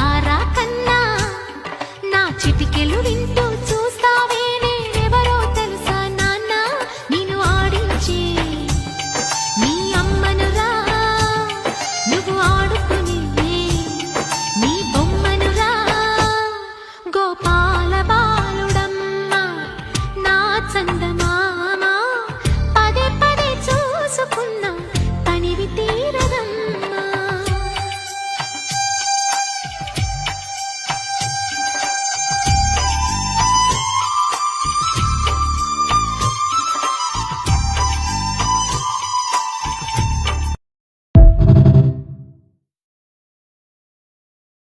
తారా కన్నా నా చిటికెలు వింటూ చూస్తావే నేనెవరో తెలుసా నాన్న నిన్ను ఆడించి నీ అమ్మనురా నువ్వు ఆడుకుని నీ బొమ్మనురా గోపాల